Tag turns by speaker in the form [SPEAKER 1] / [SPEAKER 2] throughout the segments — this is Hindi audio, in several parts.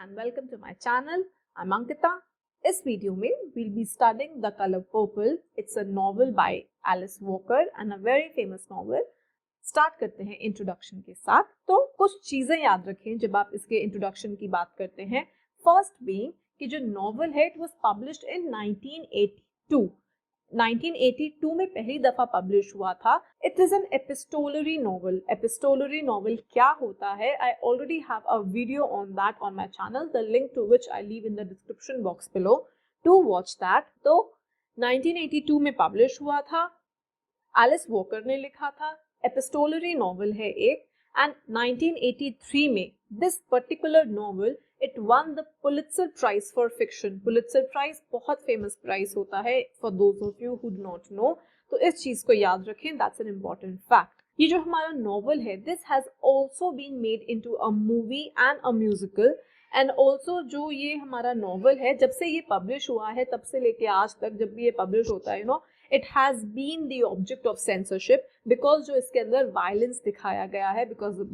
[SPEAKER 1] and welcome to my channel. I'm Ankita. इस वीडियो में we'll be studying The Color Purple. It's a novel by Alice Walker and a very famous novel. Start करते हैं इंट्रोडक्शन के साथ. तो कुछ चीजें याद रखें जब आप इसके इंट्रोडक्शन की बात करते हैं. फर्स्ट बीइंग कि जो नॉवल है इट वाज पब्लिश्ड इन 1982. 1982 में पहली दफा पब्लिश हुआ था. It is an epistolary novel. Epistolary novel क्या होता है? I already have a video on that on my channel, the link to which I leave in the description box below to watch that. तो 1982 में पब्लिश हुआ था. एलिस वॉकर ने लिखा था. एपिस्टोलरी नॉवल है एक. एंड 1983 में this particular novel it won the Pulitzer prize for fiction. Pulitzer prize बहुत फेमस प्राइज होता है for those of you who do not know. तो इस चीज को याद रखें, दैट्स एन इम्पॉर्टेंट फैक्ट. ये जो हमारा नॉवल है this has also been made into a movie and a musical. And also जो ये हमारा नॉवल है जब से ये पब्लिश हुआ है तब से लेके आज तक जब भी ये पब्लिश होता है it has been the object of censorship because जो इसके अंदर violence दिखाया गया है, because of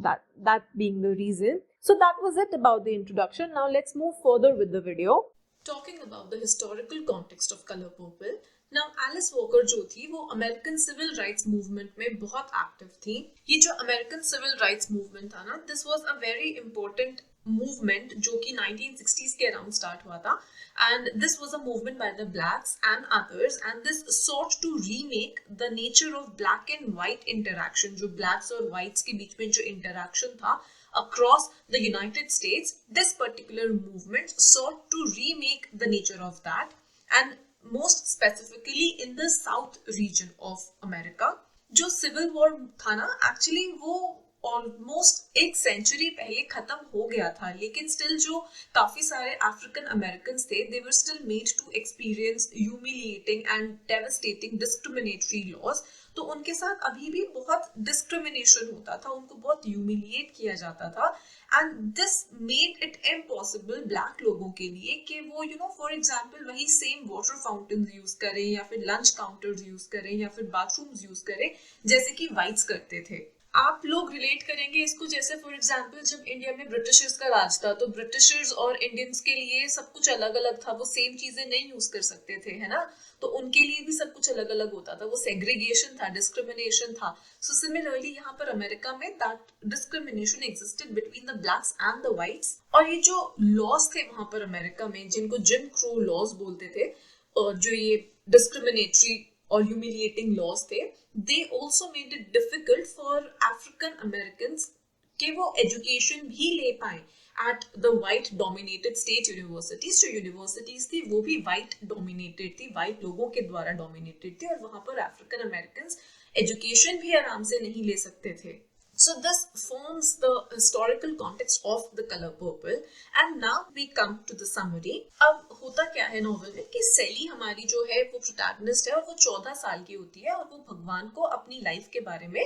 [SPEAKER 1] that being the reason. So that was it about the introduction. Now let's move further with the video. Talking about the historical context of Color Purple. Now Alice Walker जो थी वो American Civil Rights Movement में बहुत active थी. ये जो American Civil Rights Movement था ना, this was a very important movement जो कि 1960s के अराउंड स्टार्ट हुआ था. And this was a movement by the blacks and others, and this sought to remake the nature of black and white interaction. जो blacks और whites के बीच में जो interaction था across the United States, this particular movement sought to remake the nature of that, and most specifically in the South region of America. जो civil war था ना, actually वो ऑलमोस्ट एक सेंचुरी पहले खत्म हो गया था, लेकिन स्टिल जो काफी सारे अफ्रीकन अमेरिकन थे they were still made to experience humiliating and devastating discriminatory laws. तो उनके साथ अभी भी बहुत डिस्क्रिमिनेशन होता था, उनको बहुत ह्यूमिलिएट किया जाता था. And this made it impossible black लोगों के लिए कि वो फॉर एग्जाम्पल वही सेम वाटर फाउंटेन यूज करें या फिर लंच काउंटर्स यूज करें या फिर बाथरूम्स यूज करें जैसे कि वाइट्स करते थे. आप लोग रिलेट करेंगे इसको जैसे फॉर एग्जाम्पल जब इंडिया में ब्रिटिशर्स का राज था तो ब्रिटिशर्स और इंडियंस के लिए सब कुछ अलग अलग था. वो सेम चीजें नहीं यूज कर सकते थे, है ना. तो उनके लिए भी सब कुछ अलग अलग होता था. वो सेग्रीगेशन था, डिस्क्रिमिनेशन था. सो सिमिलरली यहाँ पर अमेरिका में that discrimination existed between the blacks and the whites. और ये जो लॉज थे वहां पर अमेरिका में जिनको जिम क्रो लॉज बोलते थे, और जो ये डिस्क्रिमिनेटरी और ह्यूमिलिएटिंग लॉज थे, they also made it difficult for African Americans कि वो एजुकेशन भी ले पाए at the white dominated state universities. जो universities थी वो भी white dominated थी, white लोगों के द्वारा dominated थी, और वहां पर African Americans एजुकेशन भी आराम से नहीं ले सकते थे. So this forms the historical context of The Color Purple. And now we come to the summary. अब होता क्या है नॉवल में कि सेली हमारी जो है वो प्रोटैगनिस्ट है और वो 14 साल की होती है और वो भगवान को अपनी लाइफ के बारे में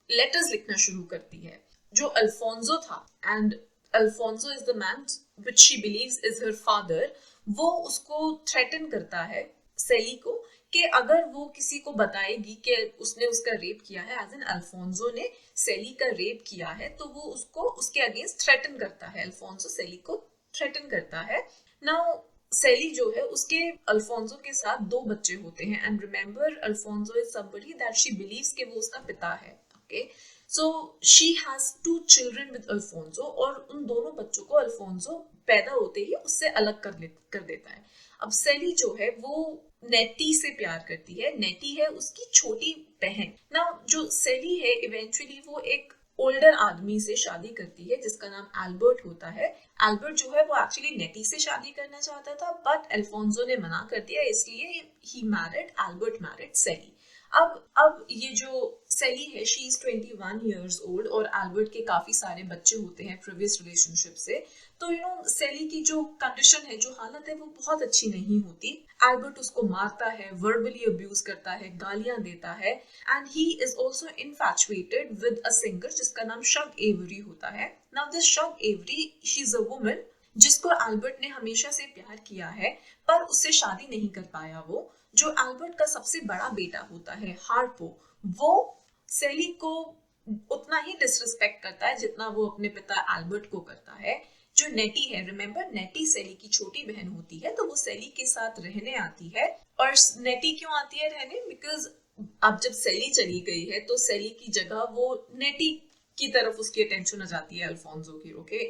[SPEAKER 1] लेटर्स लिखना शुरू करती है. जो अल्फोंसो था, and Alfonso is the man which she beliefs is her father, वो उसको थ्रेटन करता है सेली को कि अगर वो किसी को बताएगी कि उसने उसका रेप किया है, एज इन अल्फोंसो ने सेली का रेप किया है, तो वो उसको उसके अगेंस्ट थ्रेटन करता है. अल्फोंसो सेली को थ्रेटन करता है. नाउ सेली जो है उसके अल्फोंसो के साथ 2 बच्चे होते हैं. And remember Alfonso is somebody that she beliefs कि वो उसका पिता है. Okay, so she has 2 children with Alfonso, और उन दोनों बच्चों को अल्फोंसो पैदा होते ही उससे अलग कर देता है. अब सेली जो है वो नेटी से प्यार करती है. नेटी है उसकी छोटी बहन. ना जो सेली है इवेंचुअली वो एक ओल्डर आदमी से शादी करती है जिसका नाम एल्बर्ट होता है. एल्बर्ट जो है वो एक्चुअली नेटी से शादी करना चाहता था, बट अल्फोंसो ने मना कर दिया, इसलिए ही मैरिड एल्बर्ट मैरिड सेली. अब ये जो सेली है शी इज 21 years old और एल्बर्ट के काफी सारे बच्चे होते हैं प्रीवियस रिलेशनशिप से. तो सेली की जो कंडीशन है, जो हालत है, वो बहुत अच्छी नहीं होती. एल्बर्ट उसको मारता है, वर्बली अब्यूज करता है, गालियां देता है. And he is also infatuated with a singer जिसका नाम शग एवरी होता है. Now this Shug Avery, she is a woman जिसको एल्बर्ट ने हमेशा से प्यार किया है पर उससे शादी नहीं कर पाया. वो जो एल्बर्ट का सबसे बड़ा बेटा होता है हार्पो, वो सेली को उतना ही डिसरिस्पेक्ट करता है जितना वो अपने पिता एल्बर्ट को करता है. जो नेटी है, रिमेम्बर नेटी सेली की छोटी बहन होती है, तो वो सेली के साथ रहने आती है। और नेटी क्यों आती है रहने? बिकॉज अब जब सेली चली गई है तो सेली की जगह वो नेटी की तरफ उसकी अटेंशन आ जाती है अल्फोंसो की। ओके,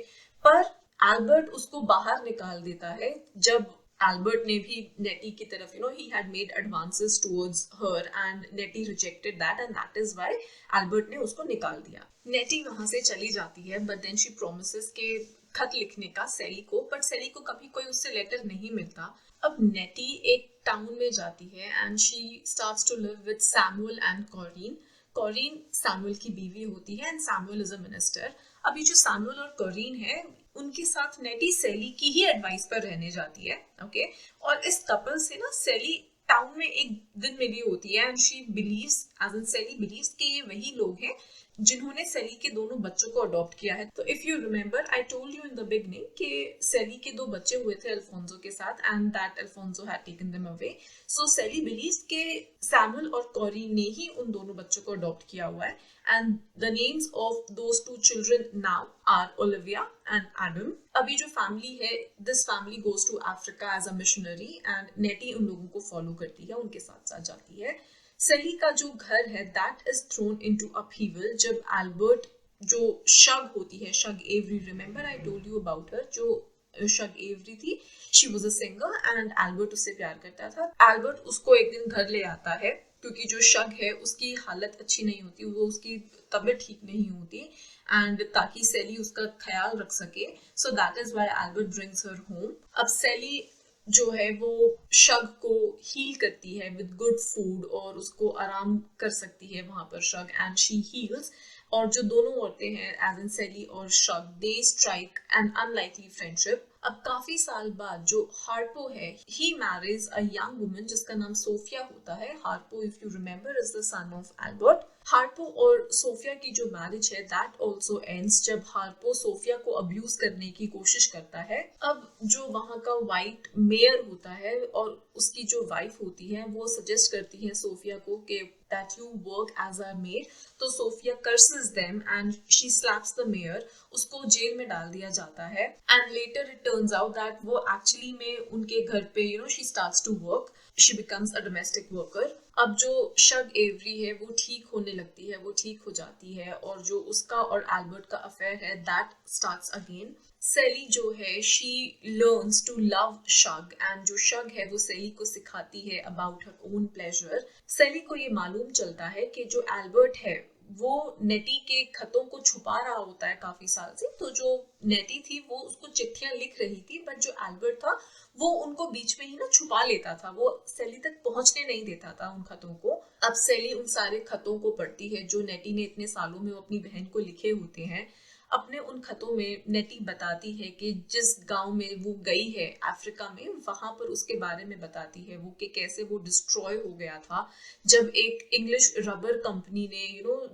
[SPEAKER 1] पर एल्बर्ट उसको बाहर निकाल देता है जब एल्बर्ट ने भी नेटी की तरफ he had made advances towards her and Neti rejected that and that is why Albert ने उसको निकाल दिया। नेटी वहां से चली जाती है, बट देन शी प्रोमिसेस के खत लिखने का सेली को, बट सेली को कभी कोई उससे लेटर नहीं मिलता। अब नेटी एक टाउन में जाती है and she starts to live with Samuel and Corinne. Corinne Samuel की बीवी होती है and Samuel is a minister. अभी जो सैमुअल और कॉरीन है उनके साथ नेटी सेली की ही एडवाइस पर रहने जाती है। ओके, और इस कपल से ना सेली टाउन में एक दिन मिली होती है and she believes, as in Celie believes कि ये वही लोग हैं जिन्होंने सेली के दोनों बच्चों को अडॉप्ट किया है। तो if you remember I told you in the beginning कि सेली के 2 बच्चे हुए थे अल्फोंसो के साथ and that Alfonso had taken them away. So Celie believes के सैमुअल और कॉरीन ने ही उन दोनों बच्चों को अडॉप्ट किया हुआ है and the names of those 2 children now are Olivia and Adam. अभी जो फैमिली है, this family goes to Africa as a missionary and Nettie उन लोगों को फॉलो करती है, उनके साथ साथ जाती है। सेली का जो घर है that is throne into upheaval जब एल्बर्ट, जो शग होती है, Shug every, remember I told you about her, जो शग एवरी थी, she was a singer and Albert उससे प्यार करता था। एल्बर्ट उसको एक दिन घर ले आता है क्योंकि जो शग है उसकी हालत अच्छी नहीं होती, वो उसकी तबीयत ठीक नहीं होती एंड ताकि सेली उसका ख्याल रख सके, so that is why Albert brings her home. अब सेली जो है वो शग को हील करती है विद गुड फूड और उसको आराम कर सकती है वहां पर शग एंड शी हील्स। और जो दोनों औरतें हैं एज इन सेली और Shug, they strike N unlikely friendship. अब काफी साल बाद जो हार्पो है, ही मैरिज अ यंग वुमन जिसका नाम सोफिया होता है। Harpo, if you remember, is the son of Albert. Harpo और सोफिया की जो मैरिज है दैट ऑल्सो एंड्स जब हार्पो सोफिया को अब्यूज करने की कोशिश करता है। अब जो वहां का वाइट मेयर होता है और उसकी जो वाइफ होती है वो सजेस्ट करती है सोफिया को कि that you work as a maid, तो Sofia curses them and she slaps the mayor, उसको जेल में डाल दिया जाता है and later it turns out that वो actually में उनके घर पे she starts to work, she becomes a domestic worker। अब जो शग एवरी है वो ठीक होने लगती है, वो ठीक हो जाती है और जो उसका और एल्बर्ट का अफेयर है दैट स्टार्ट्स अगेन। सेली जो है she learns to love Shug and जो शग है वो सेली को सिखाती है अबाउट हर ओन प्लेजर। सेली को ये मालूम चलता है कि जो एल्बर्ट है वो नेटी के खतों को छुपा रहा होता है काफी साल से। तो जो नेटी थी वो उसको चिट्ठियां लिख रही थी, बट जो एल्बर्ट था वो उनको बीच में ही ना छुपा लेता था, वो सेली तक पहुंचने नहीं देता था उन खतों को। अब सेली उन सारे खतों को पढ़ती है जो नेटी ने इतने सालों में अपनी बहन को लिखे होते हैं। अपने उन खतों में नेटी बताती है कि जिस गांव में वो गई है अफ्रीका में, वहां पर उसके बारे में बताती है वो कि कैसे वो डिस्ट्रॉय हो गया था जब एक इंग्लिश रबर कंपनी ने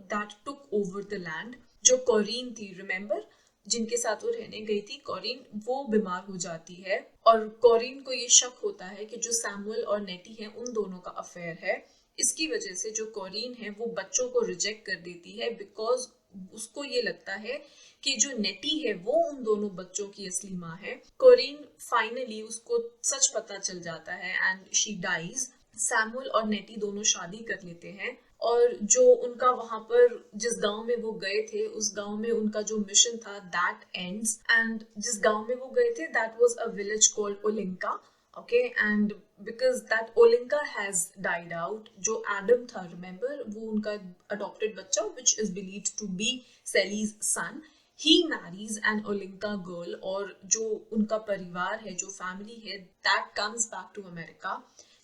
[SPEAKER 1] that took over the land. जो कॉरीन थी, रिमेम्बर, जिनके साथ वो रहने गई थी, कॉरीन, वो बीमार हो जाती है और कॉरीन को ये शक होता है कि जो सैमुअल और नेटी है उन दोनों का अफेयर है। इसकी वजह से जो कॉरीन है वो बच्चों को रिजेक्ट कर देती है बिकॉज उसको ये लगता है कि जो नेटी है वो उन दोनों बच्चों की असली माँ है। कॉरीन फाइनली उसको सच पता चल जाता है एंड शी डाइज। सैमुअल और नेटी दोनों शादी कर लेते हैं और जो उनका वहां पर जिस गांव में वो गए थे उस गांव में उनका जो मिशन था दैट एंड्स एंड जिस गांव में वो गए थे that was a village called Olinka. Okay, and because that Olinka has died out, जो एडम था, remember, वो उनका adopted बच्चा which is believed to be Sally's son, he marries an Olinka girl और जो उनका परिवार है, जो family है, that comes back to America।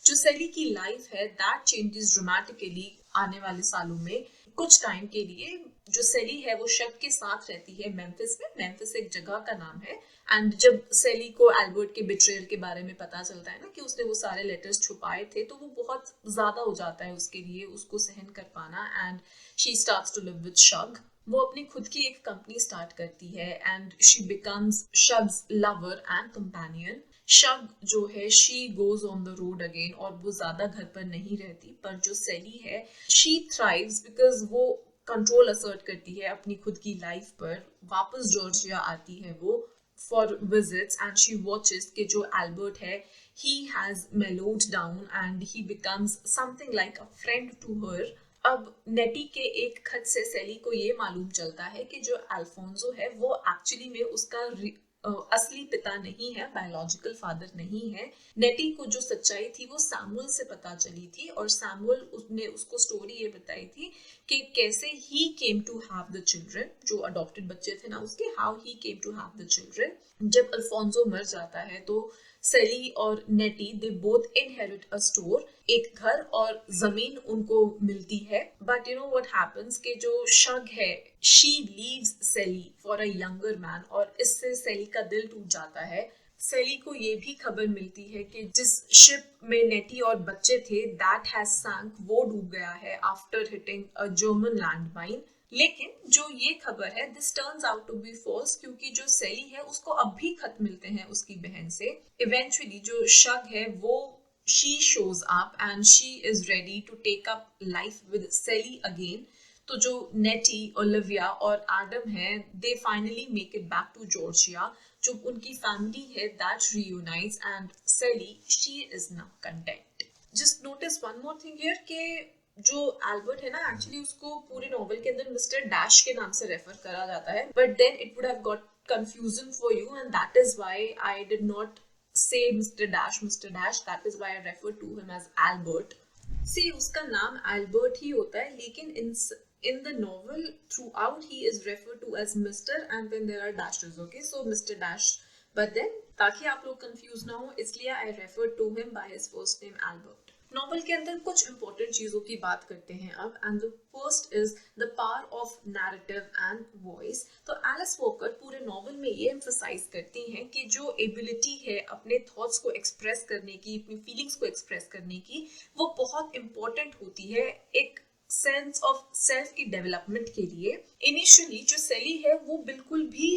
[SPEAKER 1] जो सेली की लाइफ है that changes dramatically आने वाले सालों में। कुछ टाइम के लिए जो सेली है वो शग के साथ रहती है मेम्फिस में। मेम्फिस एक जगह का नाम है एंड जब सेली को एल्बर्ट के बिट्रेयल के बारे में पता चलता है ना कि उसने वो सारे लेटर्स छुपाए थे, तो वो बहुत ज्यादा हो जाता है उसके लिए, उसको सहन कर पाना, and she starts to live with Shug. वो अपनी खुद की एक कंपनी स्टार्ट करती है and she becomes Shug's lover and companion. Shug जो है she goes on the road again और वो ज्यादा घर पर नहीं रहती, पर जो सेली है शी थ्राइव्स बिकॉज वो कंट्रोल असर्ट करती है अपनी खुद की लाइफ पर। वापस जॉर्जिया आती है वो for visits and she watches कि जो Albert है he has mellowed down and he becomes something like a friend to her. अब नेटी के एक खत से सेली को ये मालूम चलता है कि जो अल्फोंसो है वो एक्चुअली में उसका असली पिता नहीं है, बायोलॉजिकल फादर नहीं है. नेटी को जो सच्चाई थी वो सैमुअल से पता चली थी और सैमुअल ने उसको स्टोरी ये बताई थी कि कैसे he came to have the children, जो अडॉप्टेड बच्चे थे ना उसके, how he came to have the children. जब अल्फोंसो मर जाता है तो सेली और Nettie they both inherit a store, एक घर और जमीन उनको मिलती है. But you know what happens कि जो शग है she leaves Celie for a younger man और इससे सेली का दिल टूट जाता है. सेली को ये भी खबर मिलती है कि जिस शिप में नेटी और बच्चे थे दैट हैज सैंक, वो डूब गया है after hitting a German land mine. लेकिन जो ये खबर है this turns out to be false क्योंकि जो सेली है उसको अब भी खत मिलते हैं उसकी बहन से. इवेंचुअली जो शग है वो she shows up and she is ready to take up life with Sally again. तो जो नेटी, ओलिविया और एडम है they finally make it back to Georgia. जो उनकी फैमिली है that reunites and Sally she is now content. Just notice one more thing here कि जो एल्बर्ट है ना एक्चुअली उसको पूरे नॉवेल के अंदर मिस्टर डैश के नाम से रेफर करा जाता है, but then it would have got confusion for you and that is why I did not say Mr. Dash, that is why I refer to him as Albert. See, उसका नाम Albert ही होता है लेकिन in the novel throughout he is referred to as Mr. and then there are dashes, okay? So Mr. Dash, but then ताकि आप लोग confused ना हो इसलिए I refer to him by his first name Albert. Novel के अंदर कुछ इंपॉर्टेंट चीजों की बात करते हैं अब and the first is the power of narrative and voice. तो एलिस वॉकर पूरे नॉवल में ये एम्फसाइज करती हैं कि जो एबिलिटी है अपने थॉट्स को एक्सप्रेस करने की, अपनी फीलिंग्स को एक्सप्रेस करने की, वो बहुत इंपॉर्टेंट होती है एक सेंस ऑफ सेल्फ की डेवलपमेंट के लिए. इनिशियली जो सेली है वो बिल्कुल भी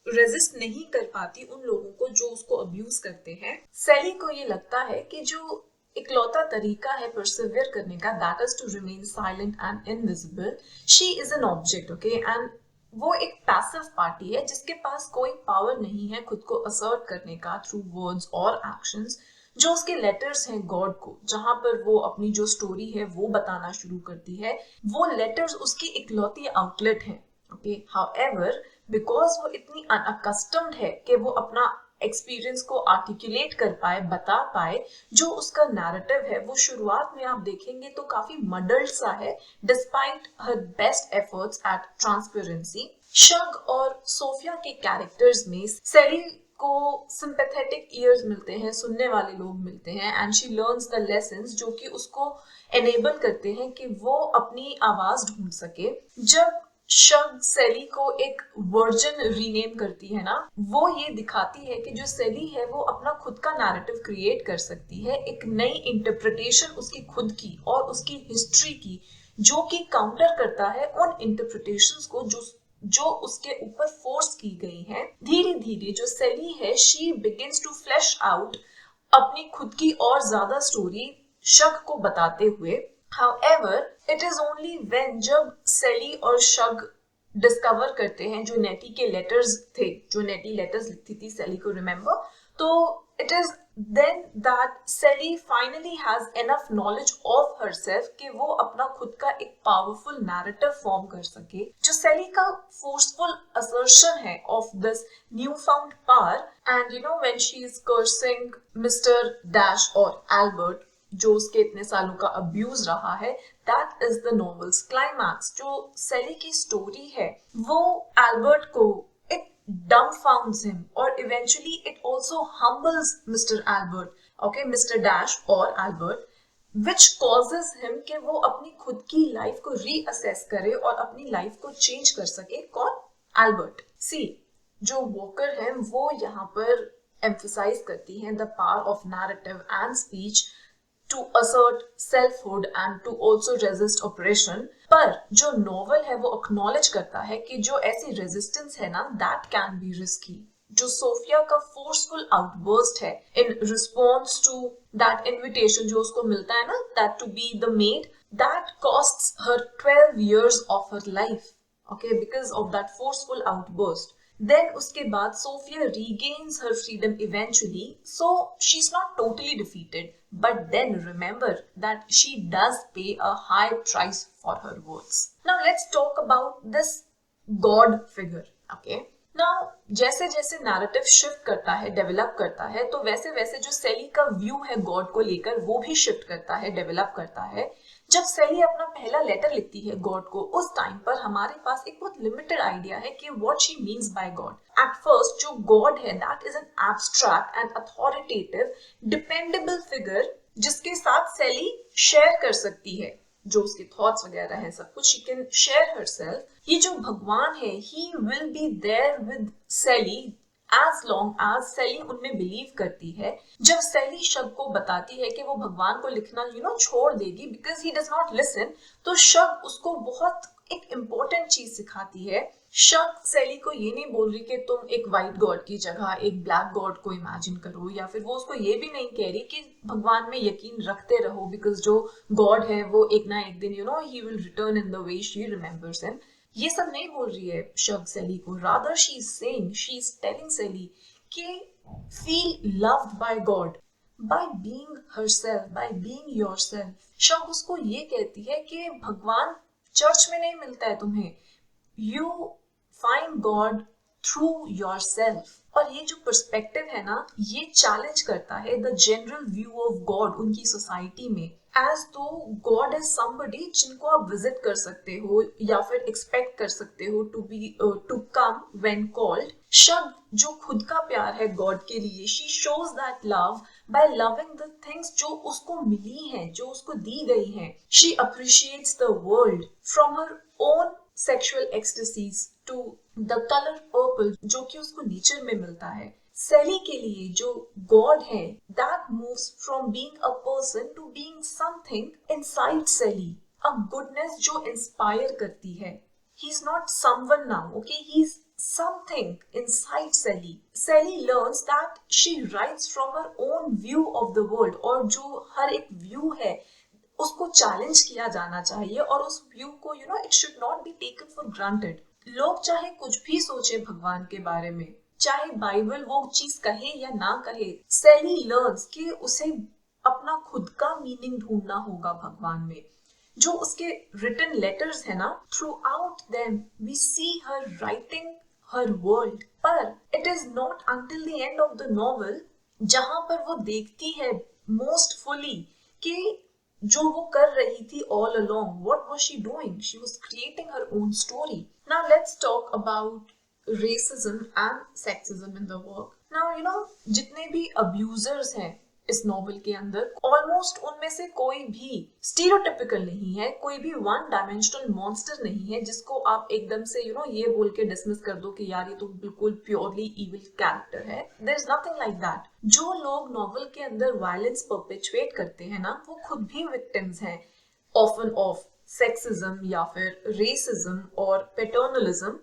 [SPEAKER 1] रेजिस्ट नहीं कर पाती उन लोगों को जो उसको अब्यूज करते हैं. सेली को ये लगता है कि जो इकलौता तरीका है परसिवियर करने का that is to remain silent and invisible. She is an object, okay, and वो एक पैसिव पार्टी है जिसके पास कोई पावर नहीं है खुद को असर्ट करने का थ्रू वर्ड्स और एक्शंस. जो उसके लेटर्स हैं गॉड को, जहां पर वो अपनी जो स्टोरी है वो बताना शुरू करती है, वो लेटर्स उसकी इकलौती आउटलेट है, ओके. हाउएवर बिकॉज वो इतनी अनअकस्टम्ड है कि वो अपना एक्सपीरियंस को आर्टिकुलेट कर पाए, बता पाए, जो उसका नैरेटिव है वो शुरुआत में आप देखेंगे तो काफी मडल्ड सा है despite her best efforts eight transparency. Shug और सोफिया के कैरेक्टर्स में सेली को सिंपैथेटिक ईयर्स मिलते हैं, सुनने वाले लोग मिलते हैं and she learns the lessons जो कि उसको एनेबल करते हैं कि वो अपनी आवाज ढूंढ सके. जब शग सेली को एक वर्जन रीनेम करती है ना, वो ये दिखाती है कि जो सेली है वो अपना खुद का नैरेटिव क्रिएट कर सकती है, एक नई इंटरप्रिटेशन उसकी खुद की और उसकी हिस्ट्री की, जो कि काउंटर करता है उन इंटरप्रिटेशंस को जो उसके ऊपर फोर्स की गई हैं. धीरे धीरे जो सेली है she begins to flash out अपनी खुद की और ज्यादा स्टोरी शग को बताते हुए. However, it is only when जब सेली और शग डिस्कवर करते हैं जो नेटी के लेटर्स थे, जो नेटी लेटर्स लिखती थी सेली को, रिमेम्बर, तो it is then that सेली finally has enough knowledge of herself कि वो अपना खुद का एक पावरफुल नैरेटिव फॉर्म कर सके. जो सेली का फोर्सफुल assertion है of this newfound power and you know when she is cursing Mr. Dash और Albert जो उसके इतने सालों का अब्यूज रहा है, that is the novels climax. जो सेली की स्टोरी है वो एल्बर्ट को इट डम्बफाउंड्स हिम और eventually it also हम्बल्स mister Albert, okay, mister dash और एल्बर्ट, व्हिच कॉजेस हिम कि वो अपनी खुद की लाइफ को रीअसेस करे और अपनी लाइफ को चेंज कर सके. कौन? एल्बर्ट. सी, जो वॉकर है वो यहाँ पर एम्फसाइज करती हैं the power of narrative and speech to assert selfhood and to also resist oppression. पर जो नॉवल है वो एक्नॉलेज करता है कि जो ऐसी रेजिस्टेंस है ना that can be risky. जो सोफिया का फोर्सफुल आउटबर्स्ट है in response to that invitation जो उसको मिलता है ना, that to be the maid, that costs her 12 years of her life, okay, because of that forceful outburst. Then उसके बाद Sophia regains her freedom eventually, so she's not totally defeated, but then remember that she does pay a high price for her words. Now let's talk about this God figure, okay? Now जैसे जैसे नैरेटिव शिफ्ट करता है, डेवलप करता है, तो वैसे वैसे जो सेली का व्यू है गॉड को लेकर वो भी शिफ्ट करता है, डेवलप करता है. जब सेली अपना पहला लेटर लिखती है गॉड को, उस टाइम पर हमारे पास एक बहुत लिमिटेड आइडिया है कि what she means by God. At first जो गॉड है that is an abstract and authoritative dependable figure जिसके साथ सेली शेयर कर सकती है जो उसके थॉट्स वगैरह हैं, सब कुछ शी कैन शेयर हरसेल्फ. ये जो भगवान है he will be there with Celie as long as सेली उनमें बिलीव करती है. जब सेली शग को बताती है कि वो भगवान को लिखना छोड़ देगी because he does not listen, तो शग उसको बहुत एक इम्पोर्टेंट चीज सिखाती है. शग सेली को ये नहीं बोल रही कि तुम एक व्हाइट गॉड की जगह एक ब्लैक गॉड को इमेजिन करो, या फिर वो उसको ये भी नहीं कह रही कि भगवान में यकीन रखते रहो बिकॉज जो गॉड है वो एक ना एक दिन he will return in the way she remembers him. ये सब नहीं बोल रही है शग सेली को. Rather she is saying, she is telling सेली कि feel loved by God by being herself, by being yourself. Shug उसको ये कहती है कि भगवान चर्च में नहीं मिलता है तुम्हें, you find God through yourself. और ये जो पर्सपेक्टिव है ना, ये चैलेंज करता है the general view of God उनकी सोसाइटी में, एज दो गॉड इज समबडी जिनको आप विजिट कर सकते हो या फिर एक्सपेक्ट कर सकते हो to come when called. Shug जो खुद का प्यार है गॉड के लिए, she shows that love by loving the things जो उसको मिली हैं, जो उसको दी गई हैं. She appreciates the world from her own sexual ecstasies to the colour purple जो कि उसको नेचर में मिलता है. सेली के लिए जो गॉड है that moves from being a person to being something inside Celie, a goodness जो इंस्पायर करती है. He is not someone now, okay, he is something inside Sally. Sally learns that she writes from her own view of the world, और जो हर एक व्यू है उसको चैलेंज किया जाना चाहिए और उस व्यू को it should not be taken for granted. लोग चाहे कुछ भी सोचे भगवान के बारे में, चाहे बाइबल वो चीज कहे या ना कहे, सेली लर्न्स कि उसे अपना खुद का मीनिंग ढूंढना होगा भगवान में. जो उसके रिटन लेटर्स है ना, throughout them we see her writing her world. पर it is not until the end of the novel जहां पर वो देखती है मोस्ट फुली कि जो वो कर रही थी all along, what was she doing? She was creating her own story. Now let's talk about racism and sexism in the work. Now जितने भी abusers हैं इस नॉवल के अंदर, ऑलमोस्ट उनमें से कोई भी स्टीरियोटिपिकल नहीं है, कोई भी वन डायमेंशनल मॉन्स्टर नहीं है जिसको आप एकदम से ये बोल के डिसमिस कर दो कि यार ये तो बिल्कुल प्योरली इविल कैरेक्टर है. There is nothing like that. जो लोग नॉवल के अंदर वायलेंस परपेचुएट करते हैं ना, वो खुद भी विक्टिम्स हैं ऑफन ऑफ सेक्सिज्म या फिर रेसिज्म और पैटर्नलिज्म.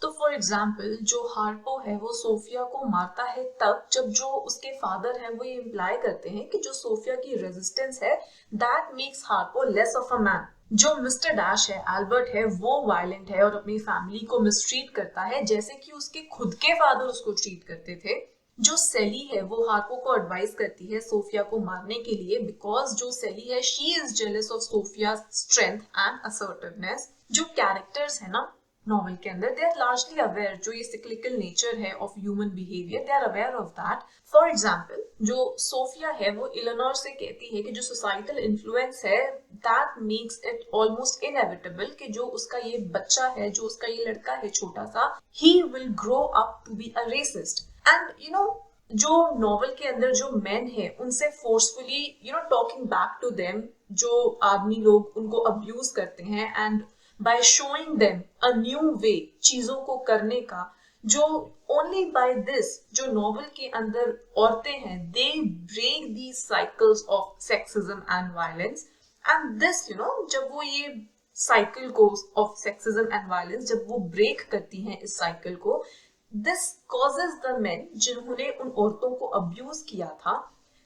[SPEAKER 1] तो फॉर एग्जाम्पल जो हार्पो है वो सोफिया को मारता है तब जब जो उसके फादर हैं वो ये इम्प्लाई करते हैं कि जो सोफिया की रेजिस्टेंस है that makes Harpo less of a man. जो मिस्टर डैश है, एल्बर्ट है, वो वायलेंट है और अपनी फैमिली को मिसट्रीट करता है जैसे कि उसके खुद के फादर उसको ट्रीट करते थे. जो सेली है वो हार्पो को एडवाइस करती है सोफिया को मारने के लिए बिकॉज जो सेली है she is jealous of Sofia strength and assertiveness. जो कैरेक्टर्स है ना नॉवल के अंदर, दे आर लार्जली अवेयर जो ये सिक्लिकल नेचर है of human behaviour, they are aware of that. For example जो सोफिया है वो इलेनोर से कहती है कि जो सोसाइटल इन्फ्लुएंस है that makes it almost inevitable कि जो उसका ये बच्चा है, जो उसका ये लड़का है छोटा सा, he will grow up to be a racist. And जो नॉवल के अंदर जो मेन है उनसे forcefully talking back to them, जो आदमी लोग उनको अब्यूज करते हैं and by showing them a new way चीजों को करने का, जो only by this जो नॉवल के अंदर औरतें हैं they break these cycles of sexism and violence. and this जब वो ये साइकिल को of sexism and violence जब वो ब्रेक करती हैं इस साइकिल को, this causes the men जिन्होंने उन औरतों को अब्यूज किया था,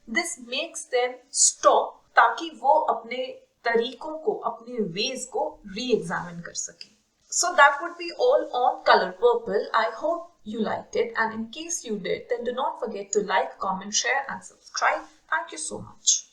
[SPEAKER 1] this makes them stop ताकि वो अपने तरीकों को, अपने वेज को री एग्जामिन कर सके. So that would be all on Color Purple. I hope you liked it, and in case you did, then do not forget to like, comment, share and subscribe. Thank you so much.